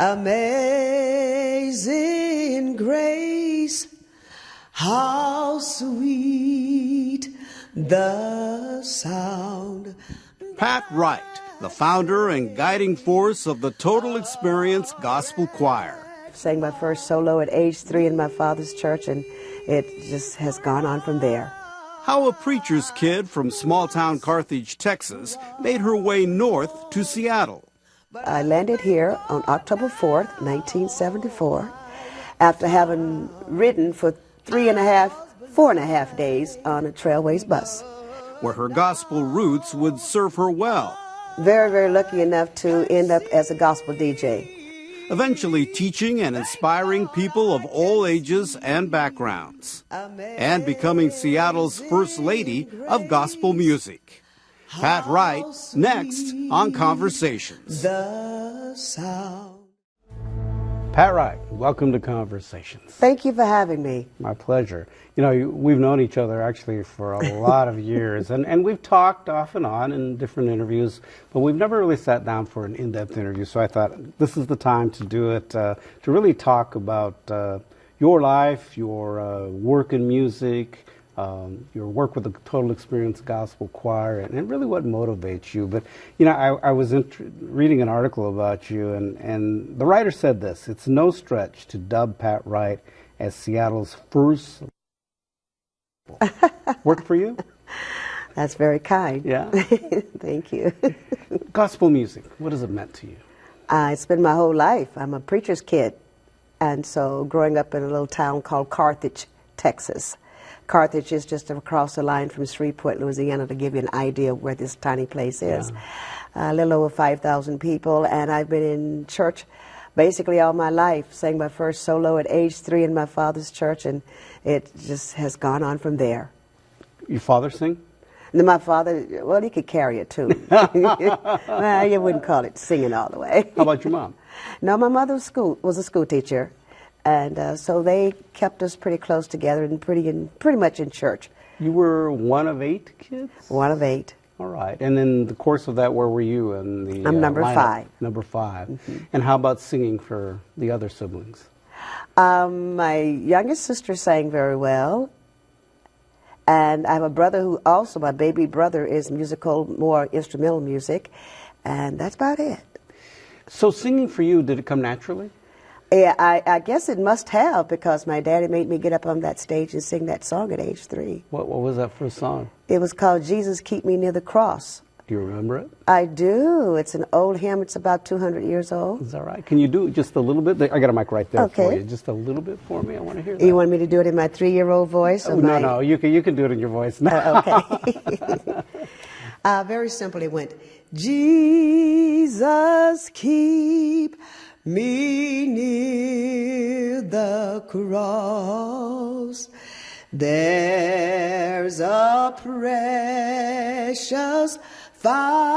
Amazing grace, how sweet the sound. Pat Wright, the founder and guiding force of the Total Experience Gospel Choir. Sang my first solo at age 3 in my father's church, and it just has gone on from there. How a preacher's kid from small-town Carthage, Texas, made her way north to Seattle. I landed here on October 4th, 1974, after having ridden for 4.5 days on a Trailways bus, where her gospel roots would serve her well. Very, very lucky enough to end up as a gospel DJ. Eventually teaching and inspiring people of all ages and backgrounds, and becoming Seattle's first lady of gospel music. Pat Wright, next on Conversations. The sound. Pat Wright, welcome to Conversations. Thank you for having me. My pleasure. You know, we've known each other actually for a lot of years, and we've talked off and on in different interviews, but we've never really sat down for an in-depth interview, so I thought this is the time to do it, to really talk about your life, your work in music, your work with the Total Experience Gospel Choir, and really what motivates you. But, you know, I was reading an article about you, and the writer said this: it's no stretch to dub Pat Wright as Seattle's first. Work for you? That's very kind. Yeah? Thank you. Gospel music, what has it meant to you? It's been my whole life. I'm a preacher's kid, and so growing up in a little town called Carthage, Texas. Carthage is just across the line from Shreveport, Louisiana, to give you an idea of where this tiny place is. Yeah. A little over 5,000 people, and I've been in church basically all my life. Sang my first solo at age 3 in my father's church, and it just has gone on from there. Your father sing? And my father, well, he could carry it too. Well, you wouldn't call it singing all the way. How about your mom? No, my mother was a school teacher. And so they kept us pretty close together and pretty much in church. You were one of 8 kids? One of 8. All right. And in the course of that, where were you in the I'm number lineup? 5. Number 5. Mm-hmm. And how about singing for the other siblings? My youngest sister sang very well. And I have a brother who also, my baby brother, is musical, more instrumental music. And that's about it. So singing for you, did it come naturally? Yeah, I guess it must have, because my daddy made me get up on that stage and sing that song at age 3. What was that first song? It was called Jesus Keep Me Near the Cross. Do you remember it? I do. It's an old hymn. It's about 200 years old. Is that right? Can you do just a little bit? I got a mic right there okay. for you. Just a little bit for me. I want to hear that. You want me to do it in my 3-year-old voice? Or no. You can do it in your voice now. Okay. Very simply it went, Jesus keep me near the cross. There's a precious fountain,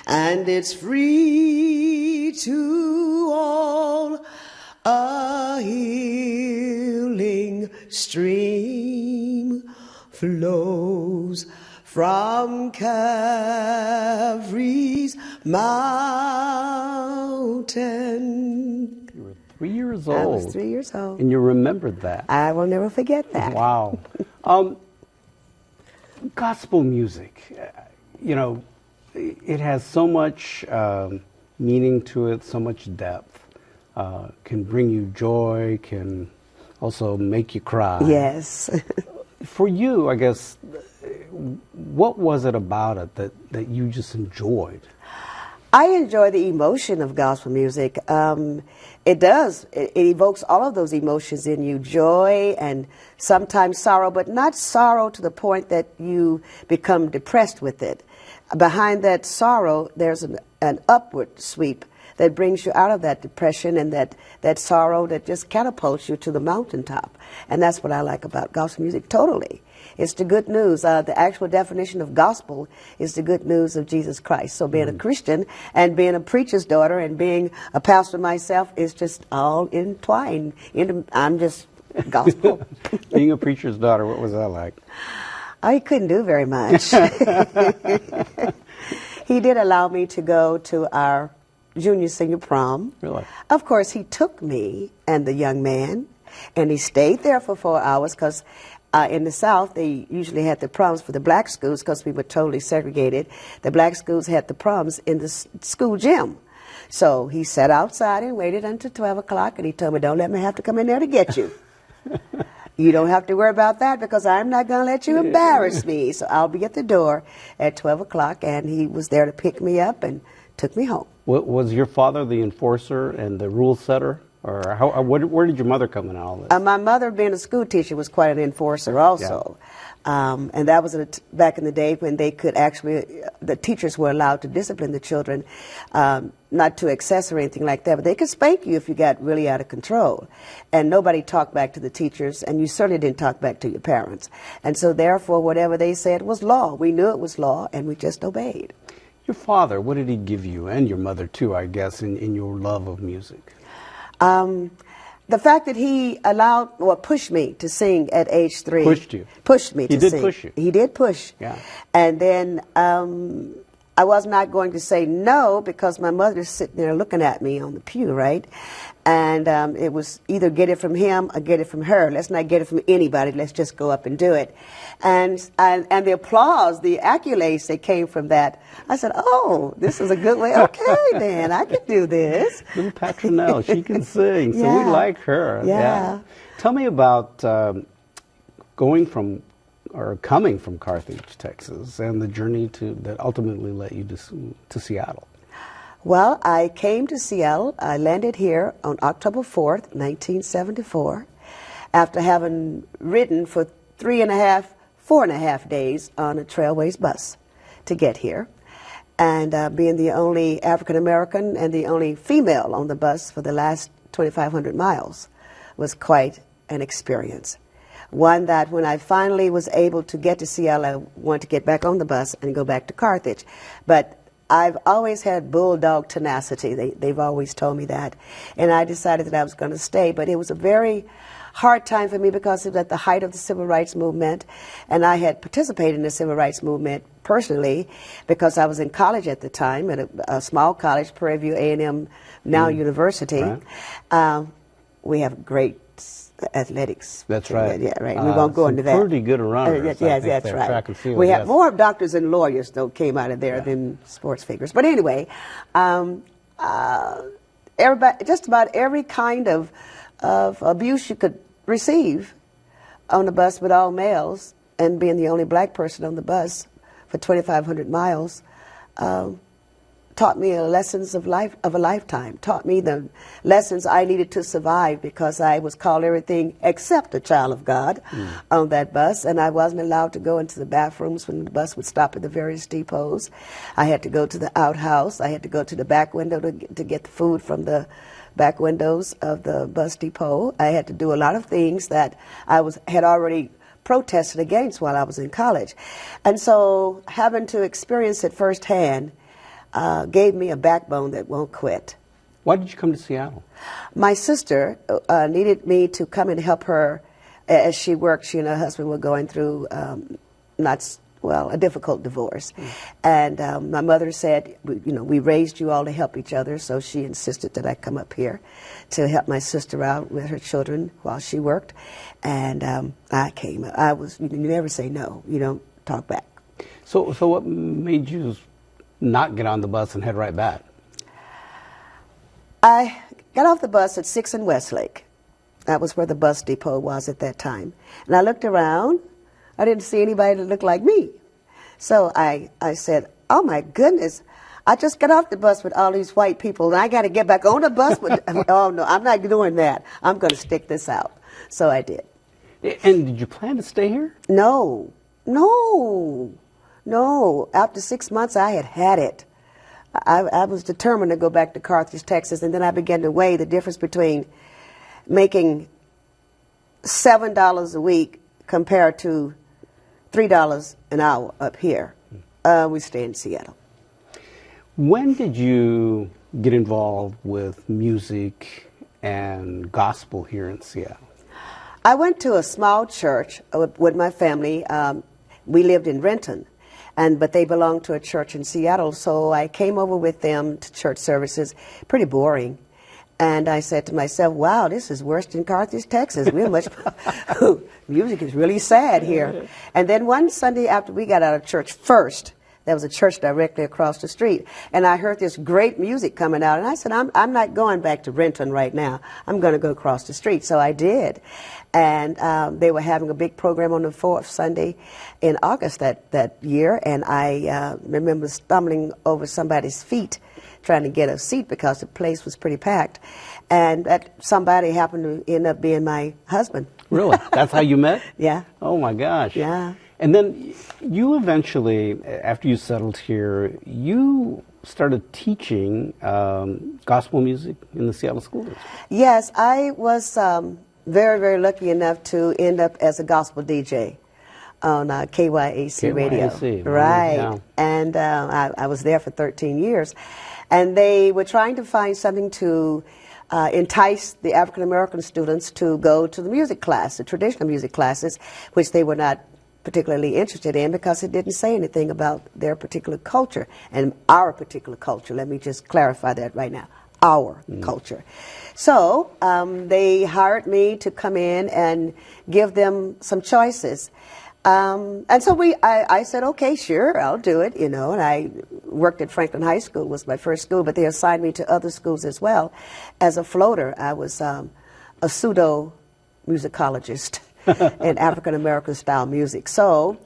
and it's free to all, a healing stream flows from Calvary's mountain. You were 3 years old. I was 3 years old. And you remembered that. I will never forget that. Wow. Gospel music, you know, it has so much meaning to it, so much depth. Can bring you joy, can also make you cry. Yes. For you, I guess, what was it about it that you just enjoyed? I enjoy the emotion of gospel music. It does. It evokes all of those emotions in you, joy and sometimes sorrow, but not sorrow to the point that you become depressed with it. Behind that sorrow, there's an upward sweep that brings you out of that depression and that sorrow that just catapults you to the mountaintop. And that's what I like about gospel music totally. It's the good news. The actual definition of gospel is the good news of Jesus Christ. So being a Christian and being a preacher's daughter and being a pastor myself is just all entwined. I'm just gospel. Being a preacher's daughter, what was that like? I couldn't do very much. He did allow me to go to our junior senior prom. Really? Of course, he took me and the young man, and he stayed there for 4 hours because in the South, they usually had the proms for the black schools because we were totally segregated. The black schools had the proms in the school gym. So he sat outside and waited until 12 o'clock, and he told me, don't let me have to come in there to get you. You don't have to worry about that because I'm not going to let you embarrass me. So I'll be at the door at 12 o'clock, and he was there to pick me up and took me home. Was your father the enforcer and the rule setter? Or where did your mother come in all this? My mother, being a school teacher, was quite an enforcer also. Yeah. And that was back in the day when they could actually, the teachers were allowed to discipline the children, not to excess or anything like that, but they could spank you if you got really out of control. And nobody talked back to the teachers, and you certainly didn't talk back to your parents. And so therefore, whatever they said was law. We knew it was law, and we just obeyed. Your father, what did he give you, and your mother too, I guess, in your love of music? The fact that he pushed me to sing at age 3. Pushed you? Pushed me to sing. He did push you? He did push. Yeah. And then I was not going to say no because my mother's sitting there looking at me on the pew, right? And it was either get it from him or get it from her. Let's not get it from anybody. Let's just go up and do it. And the applause, the accolades that came from that, I said, oh, this is a good way. Okay, then, I can do this. Little Petronelle, she can sing, so Yeah. we like her. Yeah. Tell me about coming from Carthage, Texas, and the journey that ultimately led you to Seattle. Well, I came to Seattle. I landed here on October 4th, 1974, after having ridden for 4.5 days on a Trailways bus to get here. And being the only African American and the only female on the bus for the last 2,500 miles was quite an experience. One that when I finally was able to get to Seattle, I wanted to get back on the bus and go back to Carthage. But I've always had bulldog tenacity. They've always told me that. And I decided that I was going to stay. But it was a very hard time for me because it was at the height of the Civil Rights Movement. And I had participated in the Civil Rights Movement personally because I was in college at the time, at a small college, Prairie View A&M, now University. Right. We have great athletics. That's right. Yeah, right. We won't go into that. Pretty good runners. Yes, that's right. Track and field, we have more doctors and lawyers, though, came out of there than sports figures. But anyway, everybody, just about every kind of abuse you could receive on the bus with all males, and being the only black person on the bus for 2,500 miles, taught me lessons of a lifetime, taught me the lessons I needed to survive because I was called everything except a child of God on that bus, and I wasn't allowed to go into the bathrooms when the bus would stop at the various depots. I had to go to the outhouse. I had to go to the back window to get the food from the back windows of the bus depot. I had to do a lot of things that I had already protested against while I was in college. And so having to experience it firsthand gave me a backbone that won't quit. Why did you come to Seattle? My sister needed me to come and help her as she worked. She and her husband were going through a difficult divorce. And my mother said, we raised you all to help each other, so she insisted that I come up here to help my sister out with her children while she worked. And I came. You never say no. You don't talk back. So what made you not get on the bus and head right back? I got off the bus at 6 in Westlake. That was where the bus depot was at that time. And I looked around. I didn't see anybody that looked like me. So I said, oh my goodness, I just got off the bus with all these white people and I got to get back on the bus with, oh no, I'm not doing that. I'm going to stick this out. So I did. And did you plan to stay here? No. After 6 months, I had it. I was determined to go back to Carthage, Texas, and then I began to weigh the difference between making $7 a week compared to $3 an hour up here. We stay in Seattle. When did you get involved with music and gospel here in Seattle? I went to a small church with my family. We lived in Renton. but they belonged to a church in Seattle, so I came over with them to church services. Pretty boring. And I said to myself, wow, this is worse than Carthage, Texas. We're much, music is really sad here. And then one Sunday after we got out of church first, there was a church directly across the street, and I heard this great music coming out, and I said, I'm not going back to Renton right now. I'm going to go across the street. So I did. And they were having a big program on the fourth Sunday in August that year, and I remember stumbling over somebody's feet trying to get a seat because the place was pretty packed. And that somebody happened to end up being my husband. Really? That's how you met? Yeah. Oh, my gosh. Yeah. And then you eventually, after you settled here, you started teaching gospel music in the Seattle School District. Yes, I was very, very lucky enough to end up as a gospel DJ on KYAC radio. Right. Yeah. And I was there for 13 years. And they were trying to find something to entice the African-American students to go to the music class, the traditional music classes, which they were not particularly interested in because it didn't say anything about their particular culture and our particular culture. Let me just clarify that right now. Our culture. So they hired me to come in and give them some choices. And so I said, okay, sure, I'll do it, you know, and I worked at Franklin High School, was my first school, but they assigned me to other schools as well. As a floater, I was a pseudo-musicologist in African-American style music. So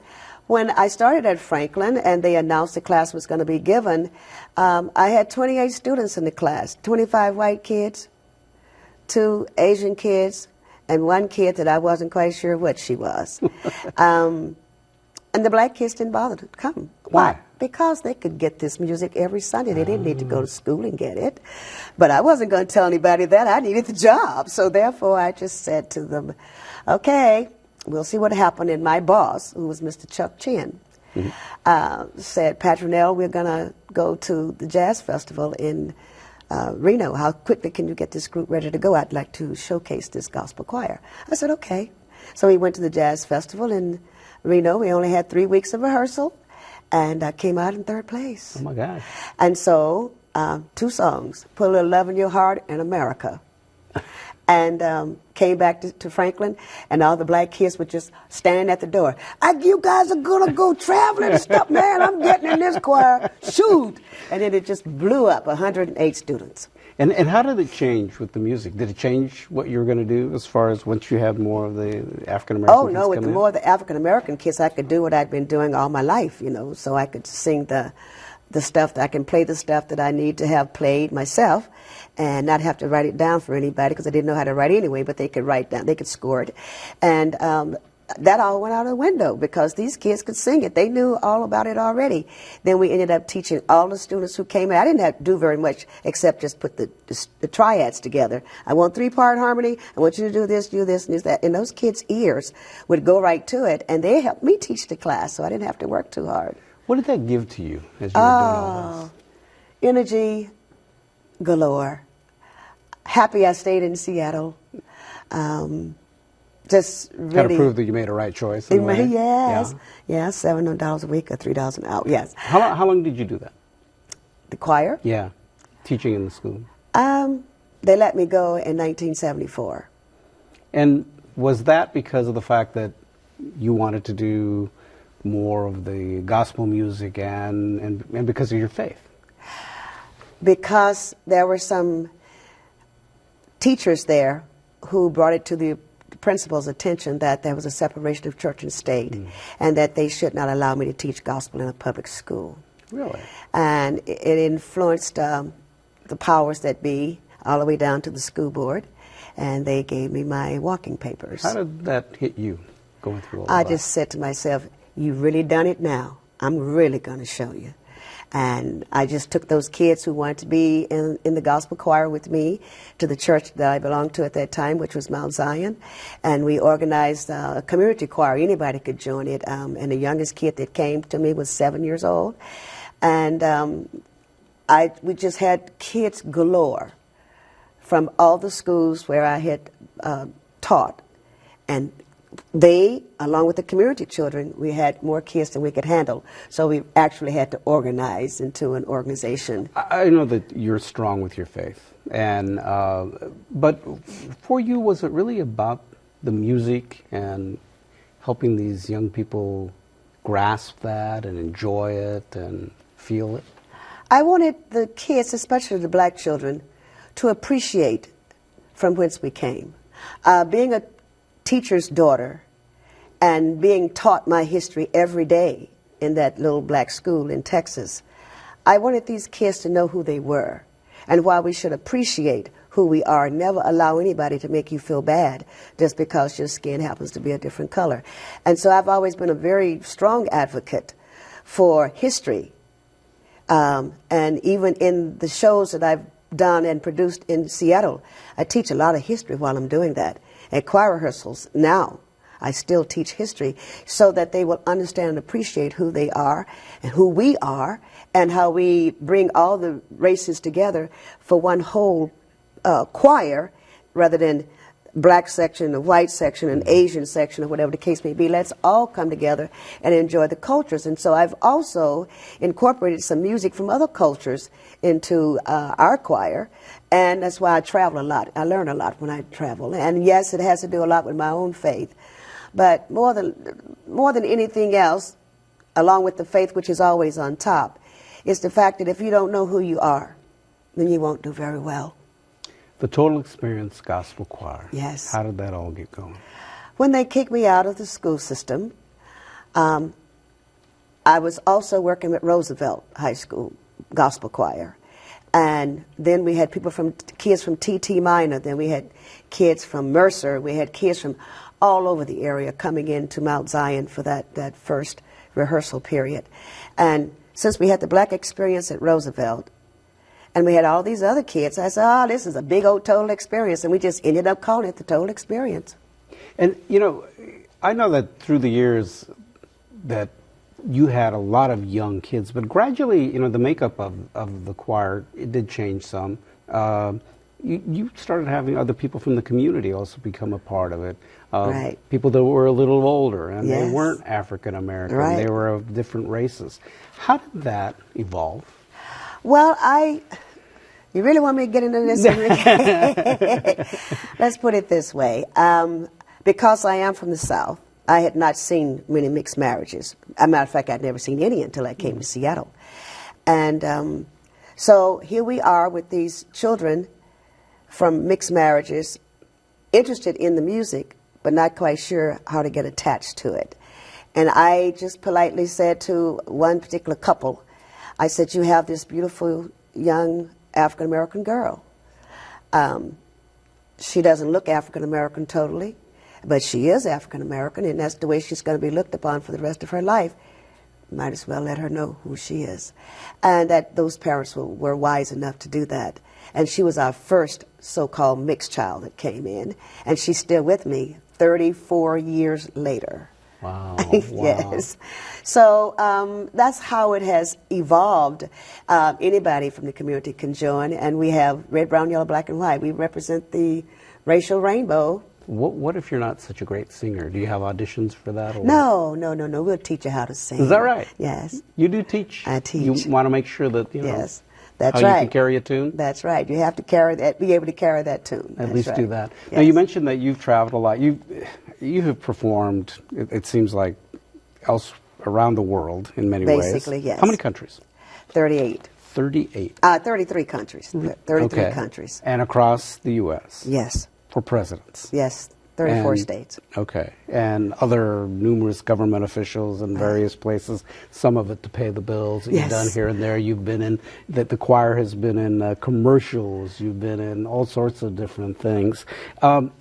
when I started at Franklin and they announced the class was going to be given, I had 28 students in the class, 25 white kids, 2 Asian kids, and 1 kid that I wasn't quite sure what she was. And the black kids didn't bother to come. Why? Because they could get this music every Sunday. They didn't need to go to school and get it. But I wasn't going to tell anybody that. I needed the job. So therefore, I just said to them, okay, we'll see what happened. And my boss, who was Mr. Chuck Chin, said, Patronelle, we're going to go to the Jazz Festival in Reno. How quickly can you get this group ready to go? I'd like to showcase this gospel choir. I said, okay. So we went to the Jazz Festival in Reno. We only had 3 weeks of rehearsal, and I came out in 3rd place. Oh, my gosh. And so 2 songs, Put a Little Love in Your Heart and America. And came back to Franklin, and all the black kids were just standing at the door. You guys are going to go traveling and stuff, man. I'm getting in this choir. Shoot. And then it just blew up, 108 students. And how did it change with the music? Did it change what you were going to do as far as once you had more of the African-American kids? Oh, no, with the more of the African-American kids, I could do what I'd been doing all my life, you know, so I could sing the stuff that I can play the stuff that I need to have played myself and not have to write it down for anybody because I didn't know how to write anyway, but they could write down, they could score it. And that all went out the window because these kids could sing it. They knew all about it already. Then we ended up teaching all the students who came in. I didn't have to do very much except just put the triads together. I want 3-part harmony. I want you to do this, and do that. And those kids' ears would go right to it, and they helped me teach the class, so I didn't have to work too hard. What did that give to you as you were doing all this? Energy galore. Happy I stayed in Seattle. Just really kind of prove that you made a right choice. In a way. Yes. Yeah, $700 a week or $3 an hour. Yes. How long did you do that? The choir? Yeah, teaching in the school. They let me go in 1974. And was that because of the fact that you wanted to do more of the gospel music and because of your faith? Because there were some teachers there who brought it to the principal's attention that there was a separation of church and state and that they should not allow me to teach gospel in a public school. Really? And it influenced the powers that be all the way down to the school board, and they gave me my walking papers. How did that hit you going through all I that? just said to myself, you've really done it now. I'm really going to show you. And I just took those kids who wanted to be in the gospel choir with me to the church that I belonged to at that time, which was Mount Zion. And we organized a community choir. Anybody could join it. And the youngest kid that came to me was 7 years old. And we just had kids galore from all the schools where I had taught. And they, along with the community children, we had more kids than we could handle. So we actually had to organize into an organization. I know that you're strong with your faith, and but for you, was it really about the music and helping these young people grasp that and enjoy it and feel it? I wanted the kids, especially the black children, to appreciate from whence we came. Being a teacher's daughter and being taught my history every day in that little black school in Texas, I wanted these kids to know who they were and why we should appreciate who we are. Never allow anybody to make you feel bad just because your skin happens to be a different color. And so I've always been a very strong advocate for history. And even in the shows that I've done and produced in Seattle, I teach a lot of history while I'm doing that. At choir rehearsals now, I still teach history so that they will understand and appreciate who they are and who we are and how we bring all the races together for one whole choir rather than black section, a white section, an Asian section, or whatever the case may be. Let's all come together and enjoy the cultures. And so I've also incorporated some music from other cultures into our choir, and that's why I travel a lot. I learn a lot when I travel. And yes, it has to do a lot with my own faith. But more than anything else, along with the faith which is always on top, is the fact that if you don't know who you are, then you won't do very well. The Total Experience Gospel Choir. Yes. How did that all get going? When they kicked me out of the school system, I was also working at Roosevelt High School Gospel Choir. And then we had kids from T.T. Minor, then we had kids from Mercer, we had kids from all over the area coming into Mount Zion for that first rehearsal period. And since we had the black experience at Roosevelt, and we had all these other kids, I said, this is a big old Total Experience, and we just ended up calling it the Total Experience. And, you know, I know that through the years that you had a lot of young kids, but gradually, you know, the makeup of the choir, it did change some. You started having other people from the community also become a part of it. Right. People that were a little older, and Yes. they weren't African American. Right. They were of different races. How did that evolve? Well, you really want me to get into this? Let's put it this way. Because I am from the South, I had not seen many mixed marriages. As a matter of fact, I'd never seen any until I came to Seattle. And so here we are with these children from mixed marriages, interested in the music, but not quite sure how to get attached to it. And I just politely said to one particular couple, I said, you have this beautiful young African-American girl. She doesn't look African-American totally, but she is African-American, and that's the way she's going to be looked upon for the rest of her life. Might as well let her know who she is. And that those parents were wise enough to do that. And she was our first so-called mixed child that came in, and she's still with me 34 years later. Wow. Yes. So that's how it has evolved. Anybody from the community can join, and we have red, brown, yellow, black, and white. We represent the racial rainbow. What if you're not such a great singer? Do you have auditions for that? Or No. We'll teach you how to sing. Is that right? Yes. You do teach? I teach. You want to make sure that, you know, Yes. That's how right. you can carry a tune? That's right. You have to be able to carry that tune. At That's least right. do that. Yes. Now, you mentioned that you've traveled a lot. You have performed, it seems like, around the world in many ways. Basically, yes. How many countries? 38. 38. 33 countries. 33 Okay. countries. And across the U.S. Yes. For presidents. Yes. 34 And- states. Okay. And other numerous government officials in various places, some of it to pay the bills that Yes. you've done here and there. You've been in, that the choir has been in commercials, you've been in all sorts of different things. And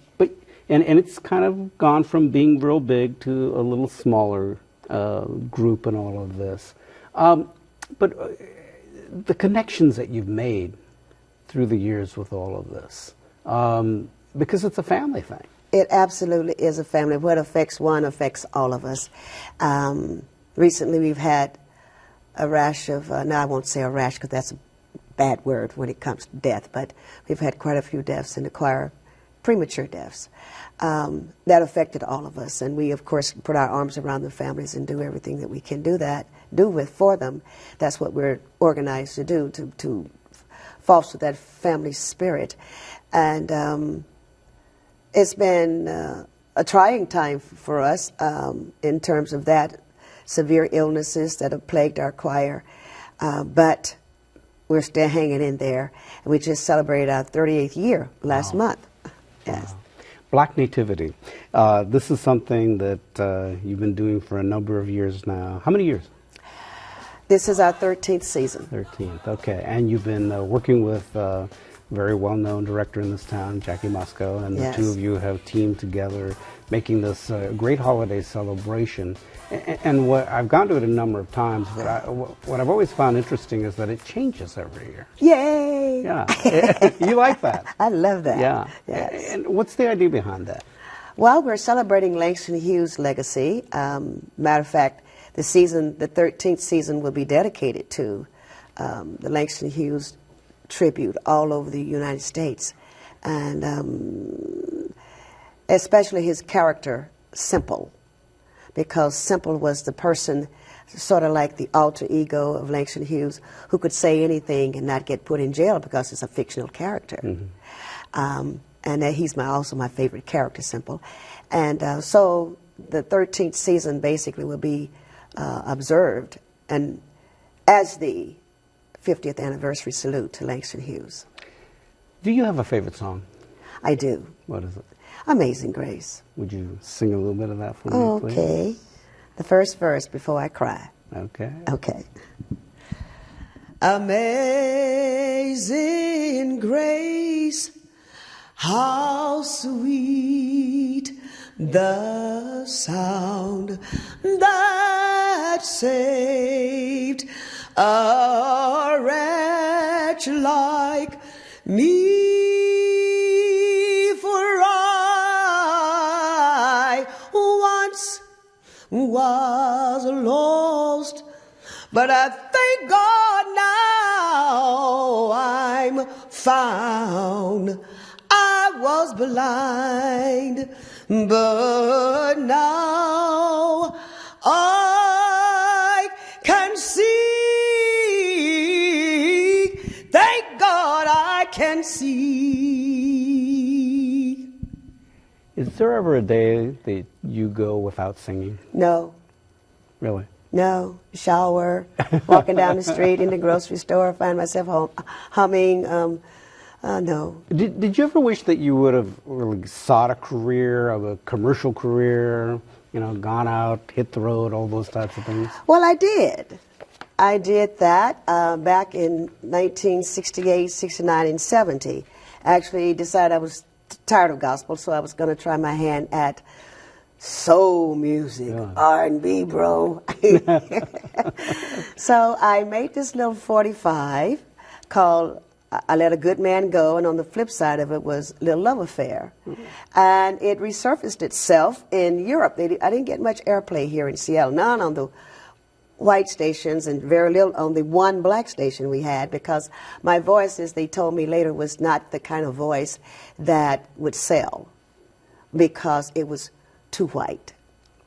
it's kind of gone from being real big to a little smaller group and all of this. But the connections that you've made through the years with all of this, because it's a family thing. It absolutely is a family. What affects one affects all of us. Recently we've had a rash of, now I won't say a rash because that's a bad word when it comes to death, but we've had quite a few deaths in the choir premature deaths. That affected all of us, and we, of course, put our arms around the families and do everything that we can do for them. That's what we're organized to do, to foster that family spirit. And it's been a trying time for us in terms of that, severe illnesses that have plagued our choir, but we're still hanging in there. And we just celebrated our 38th year last month. Yes. Wow. Black Nativity. This is something that you've been doing for a number of years now. How many years? This is our 13th season. 13th, okay. And you've been working with a very well-known director in this town, Jackie Moscow, and Yes. the two of you have teamed together, making this great holiday celebration. And what I've gone to it a number of times, but what I've always found interesting is that it changes every year. Yay! Yeah, you like that? I love that. Yeah. Yes. And what's the idea behind that? Well, we're celebrating Langston Hughes' legacy. Matter of fact, the 13th season will be dedicated to the Langston Hughes tribute all over the United States. And especially his character, Simple, because Simple was the person, sort of like the alter ego of Langston Hughes, who could say anything and not get put in jail because it's a fictional character. Mm-hmm. And he's also my favorite character, Simple. And so the 13th season basically will be observed and as the 50th anniversary salute to Langston Hughes. Do you have a favorite song? I do. What is it? Amazing Grace. Would you sing a little bit of that for me, please? Okay. The first verse before I cry. Okay. Okay. Amazing grace, how sweet the sound that saved a wretch like me. For I once was lost, but I thank God now I'm found. I was blind, but now I can see. Thank God I can see. Is there ever a day that you go without singing? No. Really? No. Shower, walking down the street, in the grocery store, find myself humming. No. Did you ever wish that you would have really sought a career, a commercial career, gone out, hit the road, all those types of things? Well, I did. I did that back in 1968, 69, and 70. Actually decided I was tired of gospel, so I was going to try my hand at soul music, yeah. R&B, bro. So I made this little 45 called I Let a Good Man Go, and on the flip side of it was Little Love Affair. Mm-hmm. And it resurfaced itself in Europe. I didn't get much airplay here in Seattle, none on the white stations and very little on the one black station we had, because my voice, as they told me later, was not the kind of voice that would sell because it was too white.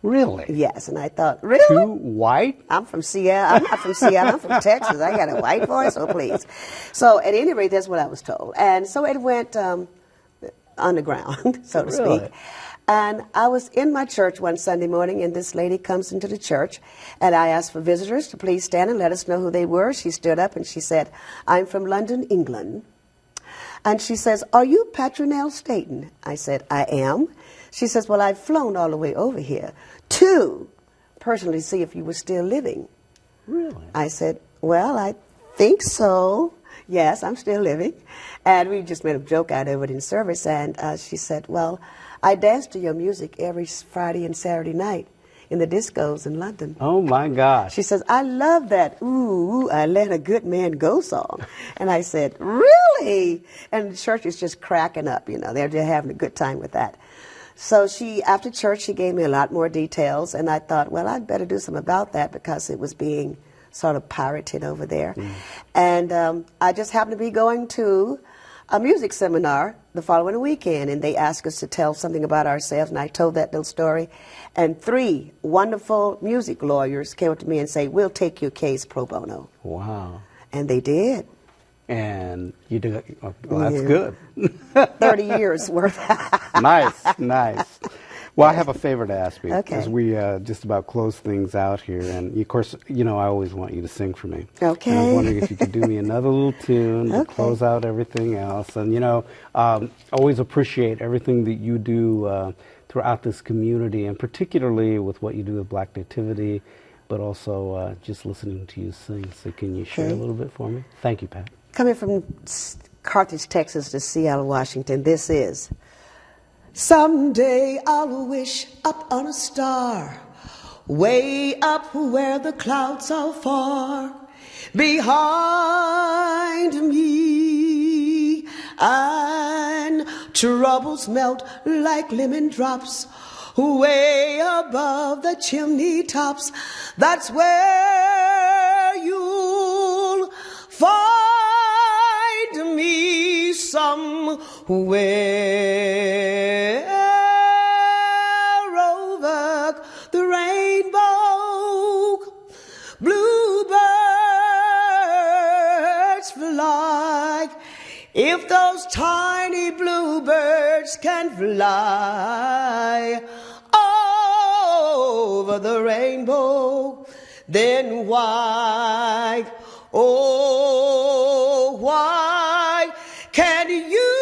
Really? Yes, and I thought, really? Too white? I'm from Seattle. I'm not from Seattle. I'm from Texas. I got a white voice, oh please. So at any rate, that's what I was told. And so it went underground, so to speak. And I was in my church one Sunday morning, and this lady comes into the church, and I asked for visitors to please stand and let us know who they were. She stood up and she said, "I'm from London, England." And she says, "Are you Petronelle Staten?" I said, "I am." She says, "Well, I've flown all the way over here to personally see if you were still living." Really? I said, "Well, I think so. Yes, I'm still living." And we just made a joke out of it in service. And she said, "Well, I dance to your music every Friday and Saturday night in the discos in London." Oh, my gosh. She says, "I love that, ooh, I let a good man go song." And I said, "Really?" And the church is just cracking up, they're just having a good time with that. So after church, she gave me a lot more details, and I thought, well, I'd better do something about that because it was being sort of pirated over there. Mm. And I just happened to be going to a music seminar the following weekend, and they asked us to tell something about ourselves, and I told that little story. And 3 wonderful music lawyers came up to me and said, we'll take your case pro bono. Wow. And they did. And you did, well, that's good. 30 years worth. Nice, nice. Well, I have a favor to ask you Okay. as we just about close things out here. And, of course, I always want you to sing for me. Okay. And I was wondering if you could do me another little tune to Okay. close out everything else. And, always appreciate everything that you do throughout this community, and particularly with what you do with Black Nativity, but also just listening to you sing. So can you share a little bit for me? Thank you, Pat. Coming from Carthage, Texas to Seattle, Washington, this is Someday I'll wish up on a star, way up where the clouds are far behind me, and troubles melt like lemon drops way above the chimney tops. That's where you'll find me somewhere over the rainbow. Bluebirds fly. If those tiny bluebirds can fly over the rainbow, then why, oh, why can't you